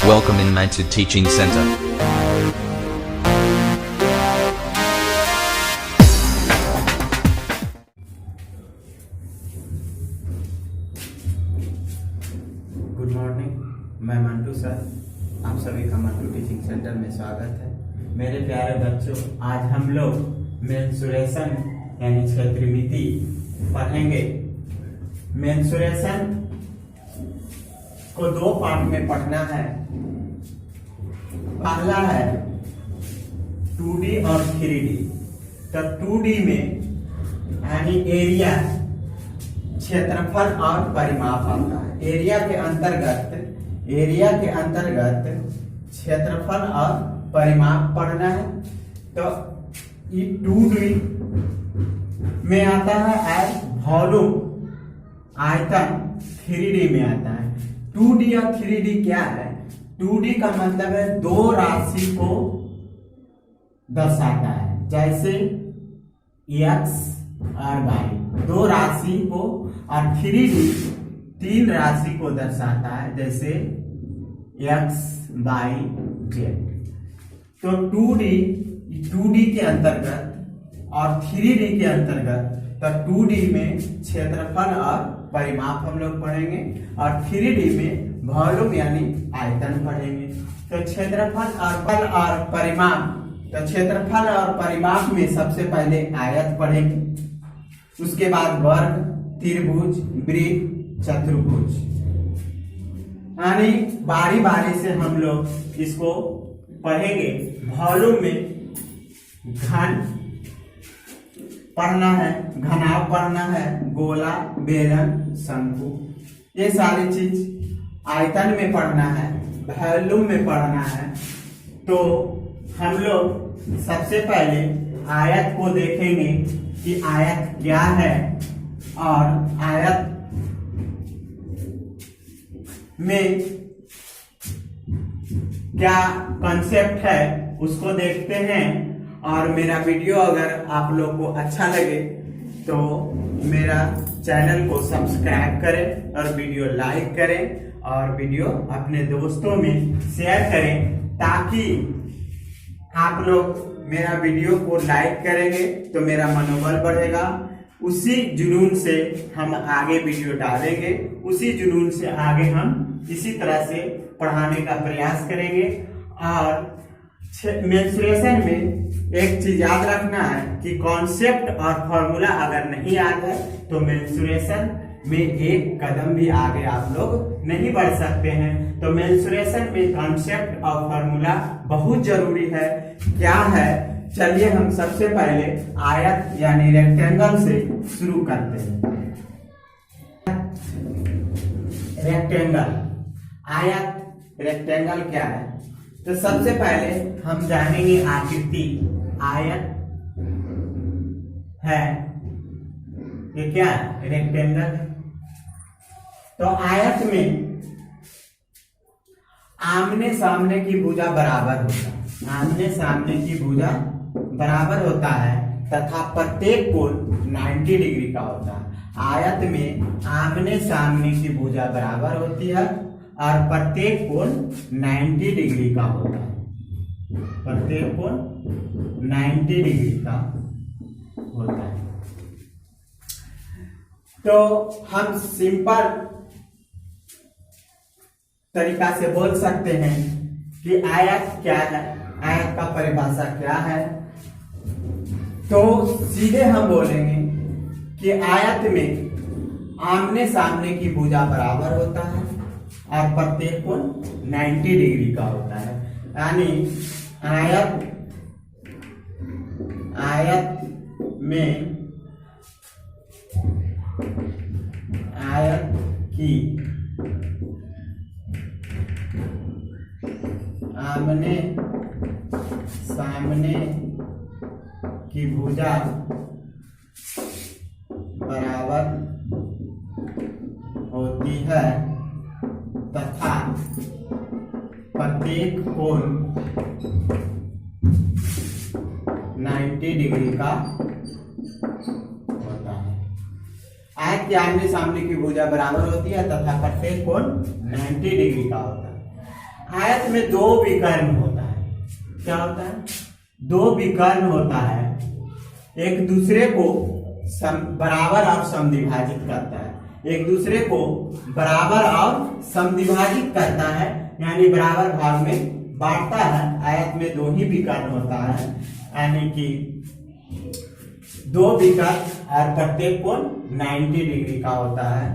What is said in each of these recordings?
Welcome in Manted Teaching Center. Good morning, मैं Mantu sir. आप सभी का मंटू टीचिंग सेंटर में स्वागत है। मेरे प्यारे बच्चों, आज हम लोग मेंसुरेशन यानी क्षेत्रमिति पढ़ेंगे। मेंसुरेशन को दो पार्ट में पढ़ना है। पहला है 2D और 3D। तो 2D में यानी एरिया, क्षेत्रफल और परिमाप आता है। एरिया के अंतर्गत क्षेत्रफल और परिमाप पढ़ना है। तो ये 2D में आता है एज वॉल्यूम, आयतन। 3D में आता है। 2D और 3D क्या है? 2D का मतलब है दो राशि को दर्शाता है, जैसे x और y, दो राशि को। और 3D तीन राशि को दर्शाता है, जैसे x, y, z। तो 2D के अंतर्गत और 3D के अंतर्गत। तो 2D में क्षेत्रफल और परिमाप हम लोग पढ़ेंगे और 3D में वॉल्यूम यानी आयतन पढ़ेंगे। तो क्षेत्रफल और परिमाप। तो क्षेत्रफल और परिमाप में सबसे पहले आयत पढ़ेंगे, उसके बाद वर्ग, त्रिभुज, वृत्त, चतुर्भुज। यानी बारी बारी से हम लोग इसको पढ़ेंगे। वॉल्यूम में घन पढ़ना है, घनाभ पढ़ना है, गोला, बेलन, शंकु, ये सारी चीज। आयतन में पढ़ना है, वॉल्यूम में पढ़ना है। तो हम लोग सबसे पहले आयत को देखेंगे कि आयत क्या है और आयत में क्या कॉन्सेप्ट है उसको देखते हैं। और मेरा वीडियो अगर आप लोग को अच्छा लगे तो मेरा चैनल को सब्सक्राइब करें और वीडियो लाइक करें और वीडियो अपने दोस्तों में शेयर करें, ताकि आप लोग मेरा वीडियो को लाइक करेंगे तो मेरा मनोबल बढ़ेगा। उसी जुनून से हम आगे वीडियो डालेंगे, उसी जुनून से आगे हम इसी तरह से पढ़ाने का प्रयास करेंगे। और मेंसुरेशन में एक चीज याद रखना है कि कॉन्सेप्ट और फॉर्मूला अगर नहीं याद है तो मेंसुरेशन में एक कदम भी आगे आप लोग नहीं बढ़ सकते हैं। तो मेंसुरेशन में कॉन्सेप्ट और फॉर्मूला बहुत जरूरी है। क्या है, चलिए हम सबसे पहले आयत यानी रेक्टेंगल से शुरू करते हैं। रेक्टेंगल, आयत रेक्टेंगल क्या है? तो सबसे पहले हम जानेंगे आकृति। आयत है, ये क्या है? रेक्टेंगल। तो आयत में आमने सामने की भुजा बराबर होता है, आमने सामने की भुजा बराबर होता है तथा प्रत्येक कोण 90 डिग्री का होता है। आयत में आमने सामने की भुजा बराबर होती है और प्रत्येक कोण 90 डिग्री का होता है। प्रत्येक कोण 90 डिग्री का होता है। तो हम सिंपल तरीका से बोल सकते हैं कि आयत क्या है, आयत का परिभाषा क्या है। तो सीधे हम बोलेंगे कि आयत में आमने सामने की भुजा बराबर होता है और प्रत्येक कोण 90 डिग्री का होता है। यानी आयत में आयत की आमने सामने की भुजा बराबर होती है तथा प्रत्येक कोण 90 डिग्री का होता है। आयत के आमने सामने की भुजा बराबर होती है तथा प्रत्येक कोण 90 डिग्री का होता है। आयत में दो विकर्ण होता है। क्या होता है? दो विकर्ण होता है, एक दूसरे को बराबर और समद्विभाजित करता है, एक दूसरे को बराबर और समद्विभाजित करता है, यानी बराबर भाग में बांटता है। आयत में दो ही विकर्ण होता है, यानी कि दो विकर्ण और प्रत्येक कोण 90 डिग्री का होता है।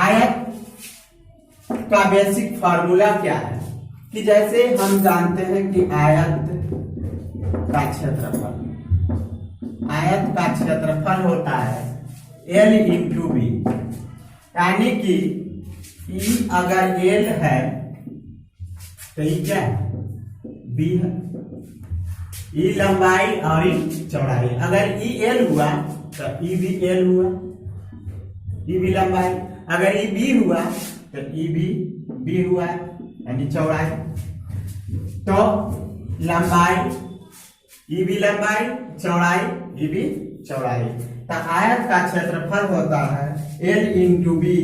आयत का बेसिक फॉर्मूला क्या है कि जैसे हम जानते हैं कि आयत का क्षेत्रफल होता है L इंटू बी, यानी कि E अगर L है तो E क्या है? B है। E लंबाई और E चौड़ाई, अगर E L हुआ तो E भी L हुआ, E भी लंबाई, अगर E B हुआ तो E भी B हुआ, यानी चौड़ाई। तो लंबाई E भी लंबाई, चौड़ाई E भी चौड़ाई। तो आयत का क्षेत्रफल होता है L इंटू बी।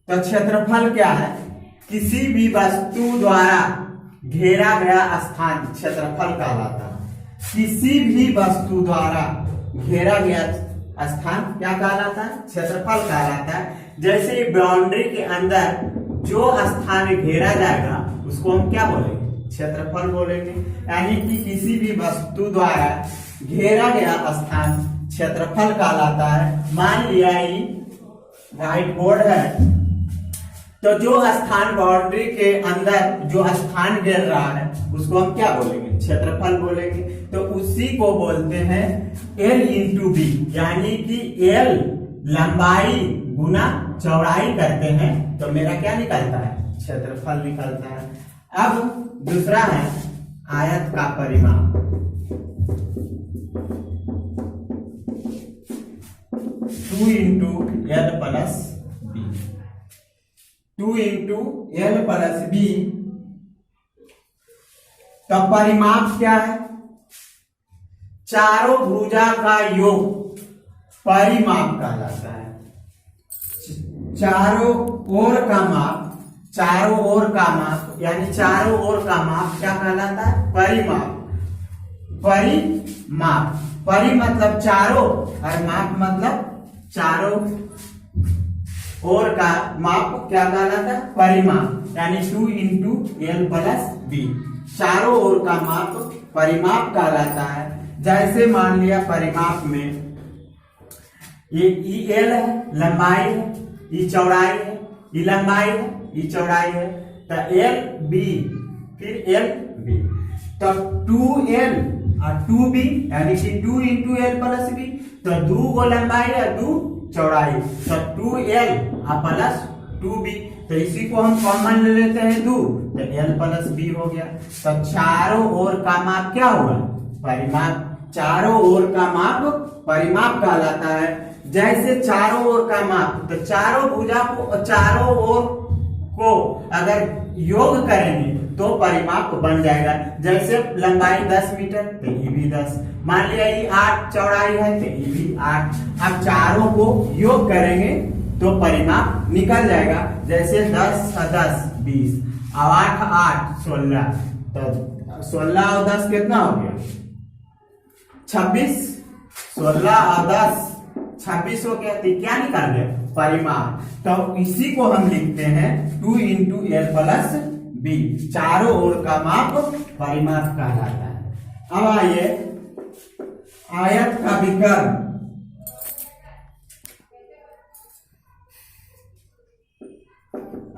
तो क्षेत्रफल क्या है? किसी भी वस्तु द्वारा घेरा गया स्थान क्षेत्रफल कहलाता है। किसी भी वस्तु द्वारा घेरा गया स्थान क्या कहलाता है? क्षेत्रफल कहलाता है। जैसे बाउंड्री के अंदर जो स्थान घेरा जाएगा उसको हम क्या बोलेंगे? क्षेत्रफल बोलेंगे। यानी कि किसी भी वस्तु द्वारा घेरा गया स्थान क्षेत्रफल कहलाता है। मान लिया ये व्हाइट बोर्ड है, तो जो स्थान बाउंड्री के अंदर जो स्थान घेर रहा है उसको हम क्या बोलेंगे? क्षेत्रफल बोलेंगे। तो उसी को बोलते हैं L इंटू बी, यानी कि L लंबाई गुना चौड़ाई करते हैं तो मेरा क्या निकलता है? क्षेत्रफल निकलता है। अब दूसरा है आयत का परिमाप। Two into L plus B, 2 into L plus B. तो परिमाप क्या है? चारों भुजा का योग परिमाप कहलाता है। चारों ओर का माप, चारों ओर का माप, यानी चारों ओर का माप क्या कहलाता है? परिमाप। परिमाप, परि मतलब चारों और माप मतलब चारों ओर का माप क्या कहलाता है? परिमाप, यानी 2 इंटू एल प्लस बी। चारों ओर का माप परिमाप कहलाता है। जैसे मान लिया परिमाप में ये ई एल है, लंबाई है, ई चौड़ाई है, ई लंबाई है, ई चौड़ाई है। तो एल बी फिर एल बी, तो 2L और 2B, यानी कि 2 इंटू एल प्लस बी। तो 2 गो लंबाई है, 2 चौड़ाई, तो 2L और प्लस 2B। तो इसी को हम कॉमन ले लेते हैं 2, तो L प्लस B हो गया। तो चारों ओर का माप क्या होगा? परिमाप। चारों ओर का माप परिमाप कहलाता है। जैसे चारों ओर का माप, तो चारों भुजा को, चारों ओर को अगर योग करेंगे तो परिमाप बन जाएगा। जैसे लंबाई 10 मीटर तो ये भी 10, मान लिया ये 8 चौड़ाई है तो ये भी 8। अब चारों को योग करेंगे तो परिमाप निकल जाएगा। जैसे 10 और 10 20, और 8 8 16, तो 16 और 10 कितना हो गया? 26। 16 और 10 26 हो गया। तो क्या निकाल गया? परिमाप। तो इसी को हम लिखते हैं 2 इंटू एल प्लस बी। चारों ओर का माप परिमाप कहलाता है। अब आइए आयत का विकर्ण।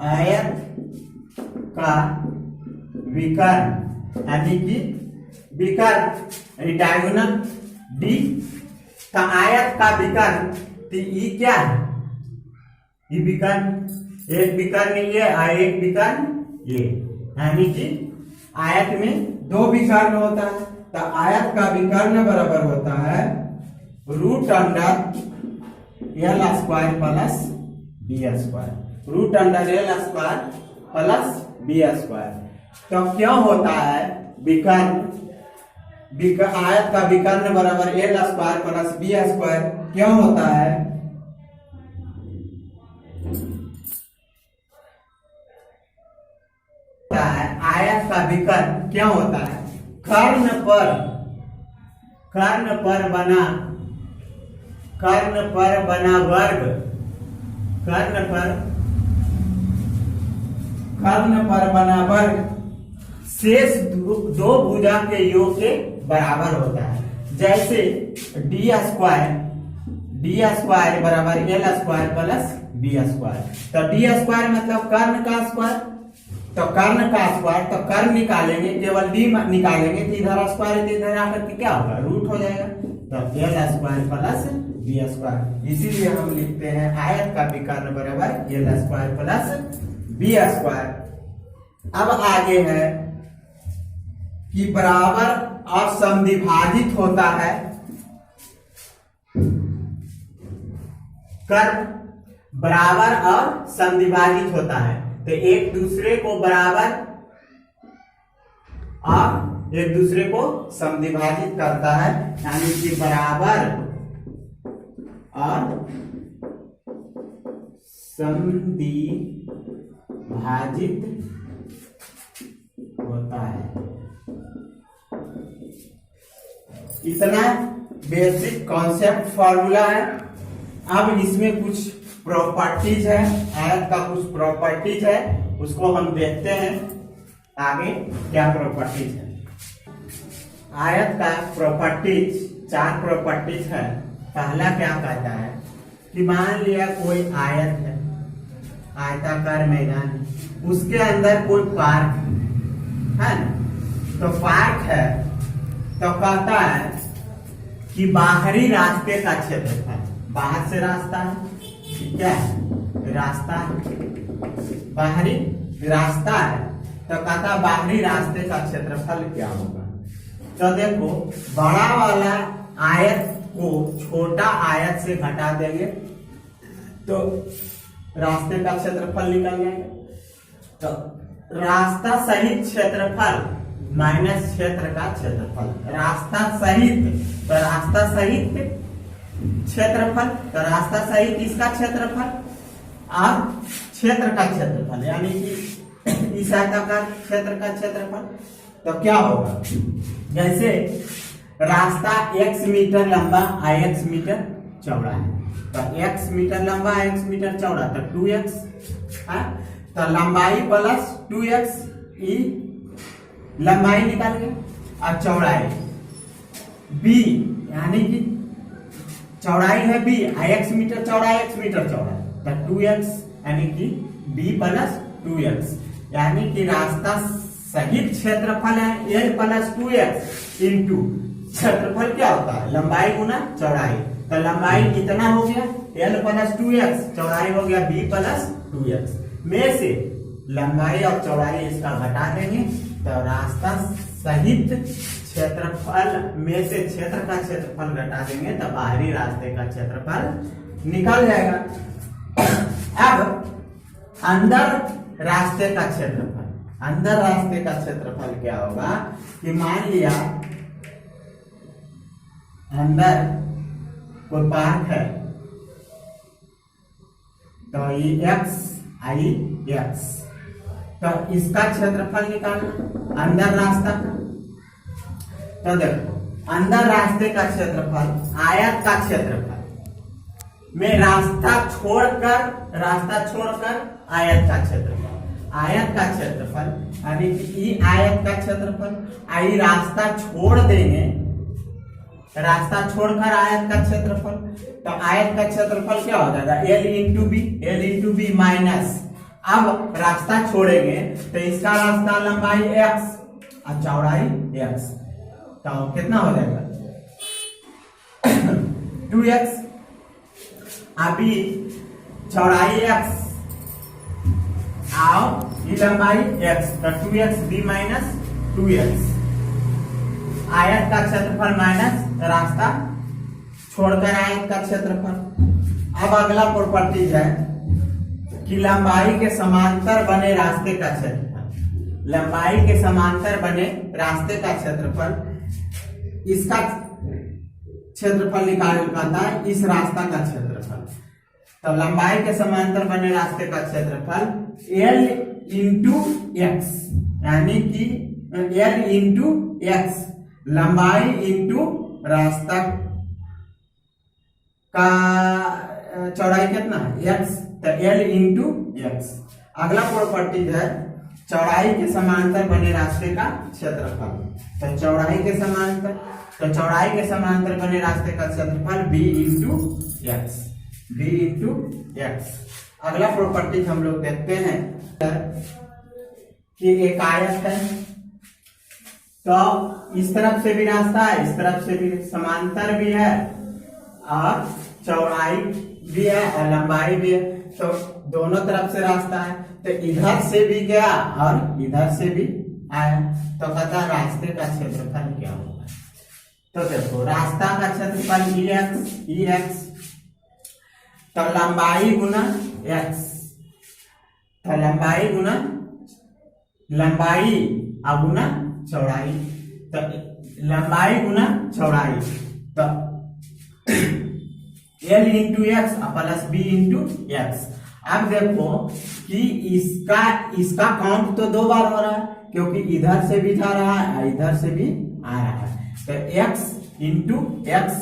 आयत का विकर्ण यानी कि विकर्ण डायगोनल डी। तो आयत का विकर्ण तो ई क्या है? ये विकर्ण, एक विकर्ण ये और एक विकर्ण ये, यानी कि आयत में दो विकर्ण होता है। तो आयत का विकर्ण बराबर होता है root under L square plus B square. Root under L square plus B square. तो क्यों होता है विकर्ण? आयत का विकर्ण बराबर L square plus B square क्यों होता है? आयत का विकर्ण क्या होता है? कर्ण पर बना वर्ग, कर्ण पर बना वर्ग शेष दो भुजा के योग के बराबर होता है। जैसे डी स्क्वायर बराबर L square plus B square. तो डी स्क्वायर मतलब कर्ण का स्क्वायर, तो कर्ण का स्क्वायर, तो कर्ण निकालेंगे, केवल डी निकालेंगे तो इधर स्क्वायर है, इधर आकर के क्या होगा? रूट हो जाएगा। तो L square plus B square, इसीलिए हम लिखते हैं आयत का विकर्ण बराबर L square plus B square. अब आगे है कि बराबर और समद्विभाजित होता है कर्ण, बराबर और समद्विभाजित होता है, तो एक दूसरे को बराबर और एक दूसरे को समद्विभाजित करता है, यानी कि बराबर और समद्विभाजित होता है। इतना बेसिक कॉन्सेप्ट फॉर्मूला है। अब इसमें कुछ प्रॉपर्टीज है, आयत का कुछ प्रॉपर्टीज है, उसको हम देखते हैं आगे क्या प्रॉपर्टीज है। आयत का प्रॉपर्टीज 4 प्रॉपर्टीज है। पहला क्या कहता है कि मान लिया कोई आयत है, आयताकार मैदान, उसके अंदर कोई पार्क है ना, तो पार्क है, तो कहता है कि बाहरी रास्ते का क्षेत्रफल, बाहर से रास्ता है, क्या है? रास्ता है, बाहरी रास्ता है, तो कहता बाहरी रास्ते का क्षेत्रफल क्या होगा? तो देखो, बड़ा वाला आयत को छोटा आयत से घटा देंगे तो रास्ते का क्षेत्रफल निकल जाएगा। तो रास्ता सहित क्षेत्रफल माइनस क्षेत्र का क्षेत्रफल, रास्ता सहित, तो रास्ता सहित क्षेत्रफल, तो रास्ता सहित इसका क्षेत्रफल और क्षेत्र का क्षेत्रफल, यानी कि इस आयताकार क्षेत्र का क्षेत्रफल। तो क्या होगा? जैसे रास्ता x मीटर लंबा x मीटर चौड़ा है, तो x मीटर लंबा x मीटर चौड़ा, तो 2x है, तो लंबाई प्लस 2x, लंबाई निकाल गए, और चौड़ाई b, यानी कि चौड़ाई है b, x मीटर चौड़ा, x मीटर चौड़ा, तो 2x, यानी कि b प्लस 2x, यानी कि रास्ता सहित क्षेत्रफल है l प्लस 2x इंटू क्षेत्रफल क्या होता है? लंबाई गुना चौड़ाई, तो लंबाई कितना हो गया? l प्लस 2x, चौड़ाई हो गया b प्लस 2x। में से लंबाई और चौड़ाई इसका घटा देंगे, तो रास्ता सहित क्षेत्रफल में से क्षेत्र का क्षेत्रफल घटा देंगे, तो बाहरी रास्ते का क्षेत्रफल निकल जाएगा। अब अंदर रास्ते का क्षेत्रफल, अंदर रास्ते का क्षेत्रफल क्या होगा कि मान लिया अंदर कोई पार्क है, तो ये x, तो इसका क्षेत्रफल निकालना अंदर रास्ता का। तो देखो, अंदर रास्ते का क्षेत्रफल आयत का क्षेत्रफल में रास्ता छोड़कर आयत का क्षेत्रफल, आयत का क्षेत्रफल, यानी कि ई आयत का क्षेत्रफल, आई रास्ता छोड़ देंगे, रास्ता छोड़कर आयत का क्षेत्रफल, तो आयत का क्षेत्रफल क्या हो जाएगा? l इंटू बी माइनस, अब रास्ता छोड़ेंगे तो इसका रास्ता लंबाई x और चौड़ाई x, तो कितना हो जाएगा? 2x, अभी चौड़ाई x आओ ये लंबाई x, तो 2x b माइनस 2x, आयत का क्षेत्रफल माइनस रास्ता छोड़कर आयत का क्षेत्रफल। अब अगला प्रॉपर्टी है कि लंबाई के समांतर बने रास्ते का क्षेत्रफल, लंबाई के समांतर बने रास्ते का क्षेत्रफल, इसका क्षेत्रफल निकालना है इस रास्ता का क्षेत्रफल। तो लंबाई के समांतर बने रास्ते का क्षेत्रफल l इंटू एक्स, यानी कि एल इंटू एक्स, लंबाई इंटू रास्ता का चौड़ाई कितना है एक्स, तो एल इंटू एक्स। अगला प्रॉपर्टी है चौड़ाई के समांतर बने रास्ते का क्षेत्रफल। तो चौड़ाई के समांतर बने रास्ते का क्षेत्रफल B into X, B into X. अगला प्रॉपर्टी हम लोग देखते हैं कि एक आयत है, तो इस तरफ से भी रास्ता है, इस तरफ से भी समांतर भी है और चौड़ाई भी है और लंबाई भी है, तो दोनों तरफ से रास्ता है। तो इधर से भी गया और इधर से भी आया, तो कहता रास्ते का क्षेत्रफल क्या होगा। तो देखो रास्ता का क्षेत्रफल ई एक्स, तो लंबाई गुना एक्स, तो लंबाई गुना चौड़ाई, तो लंबाई गुना चौड़ाई, तो L into X plus B into X. अब देखो कि इसका काउंट तो 2 बार हो रहा है, क्योंकि इधर से भी जा रहा है इधर से भी आ रहा है, तो x इंटू एक्स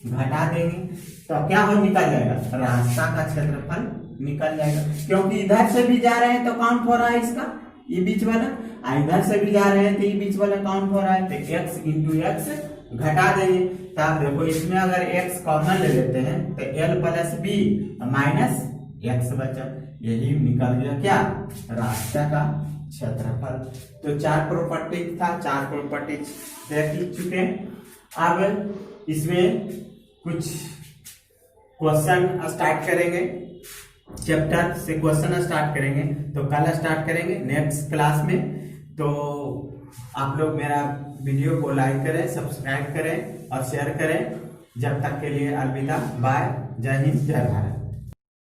घटा देंगे तो क्या हो निकल जाएगा, रास्ता का क्षेत्रफल निकल जाएगा। क्योंकि इधर से भी जा रहे हैं तो काउंट हो रहा है इसका, ये बीच वाला, इधर से भी जा रहे हैं तो ये बीच वाला काउंट हो रहा है, तो x इंटू एक्स घटा देंगे। तब देखो इसमें अगर x कॉमन ले लेते हैं तो l plus B minus X बचा, यही निकल गया क्या, रास्ता का क्षेत्रफल। तो 4 प्रॉपर्टी था, 4 प्रॉपर्टी देख चुके हैं। अब इसमें कुछ क्वेश्चन स्टार्ट करेंगे, चैप्टर से क्वेश्चन स्टार्ट करेंगे, तो कल स्टार्ट करेंगे नेक्स्ट क्लास में। तो आप लोग मेरा वीडियो को लाइक करें, सब्सक्राइब करें और शेयर करें। जब तक के लिए अलविदा, बाय, जय हिंद, जय भारत।